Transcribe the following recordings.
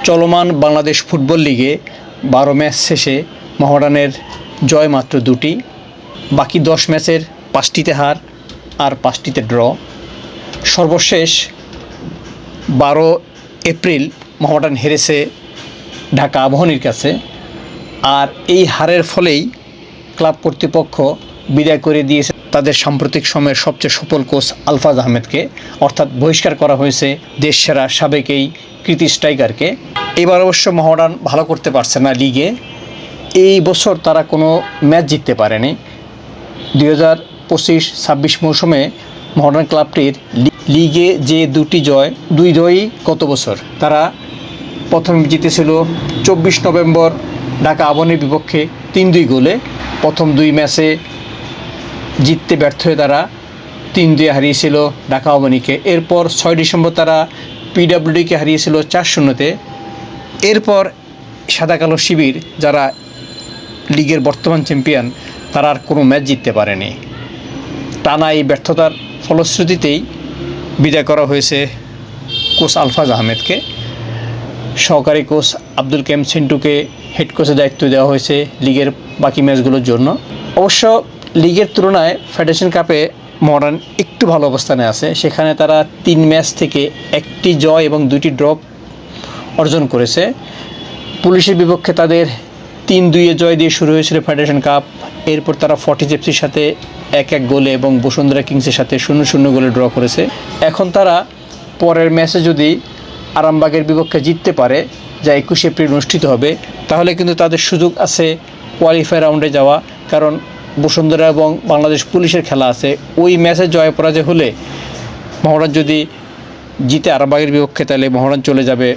চলমান বাংলাদেশ ফুটবল লিগে 12 ম্যাচ শেষে মোহামেডানের জয় মাত্র 2টি, বাকি 10 ম্যাচের 5টিতে হার আর 5টিতে ড্র। সর্বশেষ 12 এপ্রিল মোহামেডান হেরেছে ঢাকা আবাহনীর কাছে। আর এই হারের ফলেই ক্লাব কর্তৃপক্ষ বিদায় করে দিয়েছে তাদের সাম্প্রতিক সময়ের সবচেয়ে সফল কোচ আলফাজ আহমেদকে, অর্থাৎ বহিষ্কার করা হয়েছে দেশসেরা সাবেক এই কৃতি স্ট্রাইকারকে। এবার অবশ্য মোহামেডান ভালো করতে পারছে না লিগে। এই বছর তারা কোনো ম্যাচ জিততে পারেনি। 2025-26 মৌসুমে মোহামেডান ক্লাবটির লিগে যে 2টি জয়, 2 জয়ই গত বছর। তারা প্রথম জিতেছিল 24 নভেম্বর ঢাকা আবাহনীর বিপক্ষে 3-2 গোলে। প্রথম 2 ম্যাচে জিততে ব্যর্থ হয়ে তারা 3-2 হারিয়েছিল ঢাকা আবাহনীকে। এরপর 6 ডিসেম্বর তারা পিডব্লিউডিকে হারিয়েছিল 4-0-তে। এরপর সাদা কালো শিবির, যারা লিগের বর্তমান চ্যাম্পিয়ন, তারা আর কোনো ম্যাচ জিততে পারেনি। টানা এই ব্যর্থতার ফলশ্রুতিতেই বিদায় করা হয়েছে কোচ আলফাজ আহমেদকে। সহকারী কোচ আব্দুল কাইয়ুম সিন্টুকে হেড কোচের দায়িত্ব দেওয়া হয়েছে লিগের বাকি ম্যাচগুলোর জন্য। অবশ্য লিগের তুলনায় ফেডারেশন কাপে মোহামেডান একটু ভালো অবস্থানে আছে। সেখানে তারা 3 ম্যাচ থেকে 1টি জয় এবং 2টি ড্র অর্জন করেছে। পুলিশের বিপক্ষে তাদের 3-2 জয় দিয়ে শুরু হয়েছিল ফেডারেশন কাপ। এরপর তারা ফর্টিজ এফসির সাথে 1-1 গোলে এবং বসুন্ধরা কিংসের সাথে 0-0 গোলে ড্র করেছে। এখন তারা পরের ম্যাচে যদি আরামবাগের বিপক্ষে জিততে পারে, যা 21 এপ্রিল অনুষ্ঠিত হবে, তাহলে কিন্তু তাদের সুযোগ আছে কোয়ালিফায়ার রাউন্ডে যাওয়া। কারণ বসুন্ধরা এবং বাংলাদেশ পুলিশের খেলা আছে। ওই ম্যাচে জয় পরাজয় হলে মোহামেডান যদি জিতে আরামবাগের বিপক্ষে, তাহলে মোহামেডান চলে যাবে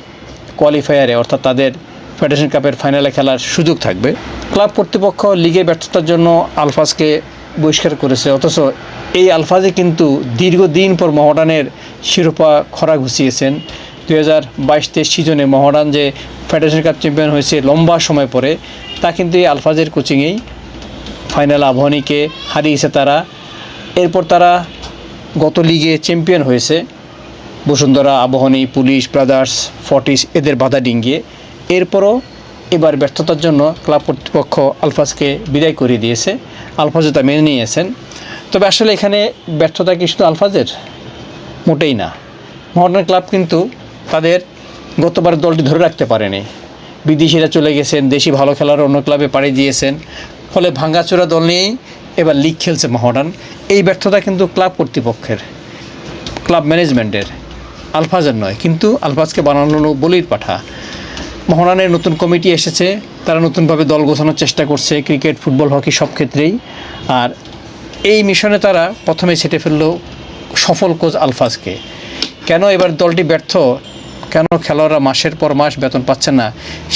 কোয়ালিফায়ারে, অর্থাৎ তাদের ফেডারেশন কাপের ফাইনালে খেলার সুযোগ থাকবে। ক্লাব কর্তৃপক্ষ লিগে ব্যর্থতার জন্য আলফাজকে বহিষ্কার করেছে, অথচ এই আলফাজে কিন্তু দীর্ঘদিন পর মোহামেডানের শিরোপা খরা ঘুষিয়েছেন। 2022-23 সিজনে মোহামেডান যে ফেডারেশন কাপ চ্যাম্পিয়ন হয়েছে লম্বা সময় পরে, তা কিন্তু এই আলফাজের কোচিংয়েই। ফাইনাল আবাহনীকে হারিয়েছে তারা। এরপর তারা গত লিগে চ্যাম্পিয়ন হয়েছে Bashundhara, Abahani, police, brothers, Fortis এদের বাধা ডিঙ্গিয়ে। এরপরও এবার ব্যর্থতার জন্য ক্লাব কর্তৃপক্ষ আলফাজকে বিদায় করে দিয়েছে। আলফাজও তা মেনে নিয়েছেন। তবে আসলে এখানে ব্যর্থতা কি শুধু আলফাজের? মোটেই না। মোহামেডান ক্লাব কিন্তু তাদের গতবার দলটি ধরে রাখতে পারেনি। বিদেশিরা চলে গেছেন, দেশি ভালো খেলার অন্য ক্লাবে পাড়ি দিয়েছেন। ফলে ভাঙাচোরা দল নিয়েই এবার লিগ খেলছে মোহামেডান। এই ব্যর্থতা কিন্তু ক্লাব কর্তৃপক্ষের, ক্লাব ম্যানেজমেন্টের, আলফাজের নয়। কিন্তু আলফাজকে বানানো বলির পাঠা। মোহামেডানের নতুন কমিটি এসেছে, তারা নতুনভাবে দল গোছানোর চেষ্টা করছে ক্রিকেট, ফুটবল, হকি সব ক্ষেত্রেই। আর এই মিশনে তারা প্রথমে সেটে ফেলল সফল কোচ আলফাজকে। কেন এবার দলটি ব্যর্থ, কেন খেলোয়াড়রা মাসের পর মাস বেতন পাচ্ছে না,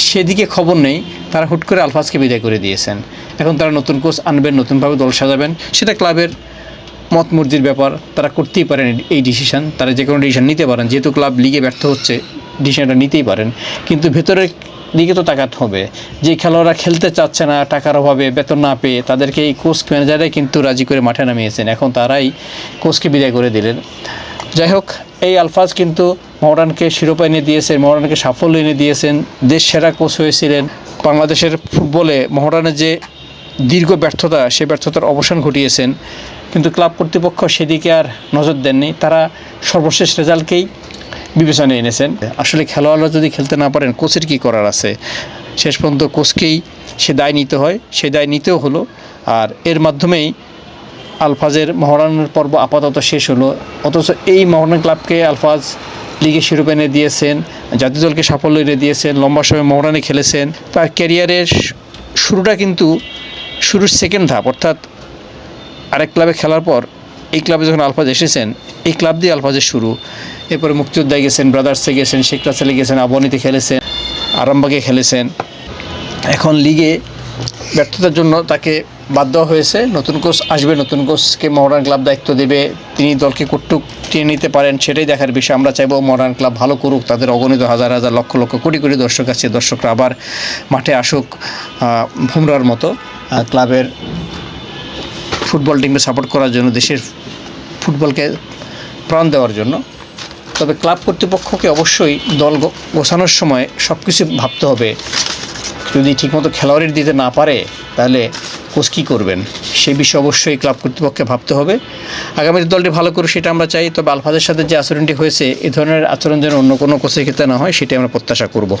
সেদিকে খবর নেই। তারা হুট করে আলফাজকে বিদায় করে দিয়েছেন। এখন তারা নতুন কোচ আনবেন, নতুনভাবে দল সাজাবেন। সেটা ক্লাবের মত মর্জির ব্যাপার, তারা করতেই পারেন এই ডিসিশন। তারা যে কোনো ডিসিশন নিতে পারেন, যেহেতু ক্লাব লিগে ব্যর্থ হচ্ছে, ডিসিশনটা নিতেই পারেন। কিন্তু ভেতরের দিকে তো তাকাতে হবে। যে খেলোয়াড়রা খেলতে চাচ্ছে না টাকার অভাবে, বেতন না পেয়ে, তাদেরকে এই কোচ ম্যানেজারাই কিন্তু রাজি করে মাঠে নামিয়েছেন। এখন তারাই কোচকে বিদায় করে দিলেন। যাই হোক, এই আলফাজ কিন্তু মোহামেডানকে শিরোপা এনে দিয়েছেন, মোহামেডানকে সাফল্য এনে দিয়েছেন, দেশ সেরা কোচ হয়েছিলেন। বাংলাদেশের ফুটবলে মোহামেডানের যে দীর্ঘ ব্যর্থতা, সেই ব্যর্থতার অবসান ঘটিয়েছেন। কিন্তু ক্লাব কর্তৃপক্ষ সেদিকে আর নজর দেননি। তারা সর্বশেষ রেজাল্টকেই বিবেচনায় এনেছেন। আসলে খেলোয়াড়রা যদি খেলতে না পারেন, কোচের কী করার আছে? শেষ পর্যন্ত কোচকেই সে দায় নিতে হয়, সে দায় নিতেও হলো। আর এর মাধ্যমেই আলফাজের মোহামেডানের পর্ব আপাতত শেষ হলো। অথচ এই মোহামেডান ক্লাবকে আলফাজ লিগে শিরোপা এনে দিয়েছেন, জাতীয় দলকে সাফল্য এনে দিয়েছেন, লম্বা সময় মোহামেডানে খেলেছেন। তার ক্যারিয়ারের শুরুটা কিন্তু শুরুর সেকেন্ড ধাপ, অর্থাৎ আরেক ক্লাবে খেলার পর এই ক্লাবে যখন আলফাজ এসেছেন, এই ক্লাব দিয়ে আলফাজের শুরু। এরপরে মুক্তিযোদ্ধায় গেছেন, ব্রাদার্সে গেছেন, শেখ রাসেলে গেছেন, আবাহনীতে খেলেছেন, আরামবাগে খেলেছেন। এখন লিগে ব্যর্থতার জন্য তাকে বাদ দেওয়া হয়েছে। নতুন কোচ আসবে, নতুন কোচকে মোহামেডান ক্লাব দায়িত্ব দেবে। তিনি দলকে কতটুকু টেনে নিতে পারেন, সেটাই দেখার বিষয়। আমরা চাইবো মোহামেডান ক্লাব ভালো করুক, তাদের অগণিত হাজার হাজার লক্ষ লক্ষ কোটি কোটি দর্শক আছে, দর্শকরা আবার মাঠে আসুক ভুমরার মতো ক্লাবের ফুটবল টিমকে সাপোর্ট করার জন্য, দেশের ফুটবলকে প্রাণ দেওয়ার জন্য। তবে ক্লাব কর্তৃপক্ষকে অবশ্যই দল গোছানোর সময় সব কিছু ভাবতে হবে। যদি ঠিকমতো খেলোয়াড়ের দিতে না পারে তাহলে কোচ কী করবেন, সেই বিষয়ে অবশ্যই ক্লাব কর্তৃপক্ষকে ভাবতে হবে। আগামীতে দলটি ভালো করুক সেটা আমরা চাই, তবে আলফাজের সাথে যে আচরণটি হয়েছে এ ধরনের আচরণ যেন অন্য কোনো কোচের ক্ষেত্রে না হয় সেটাই আমরা প্রত্যাশা করব।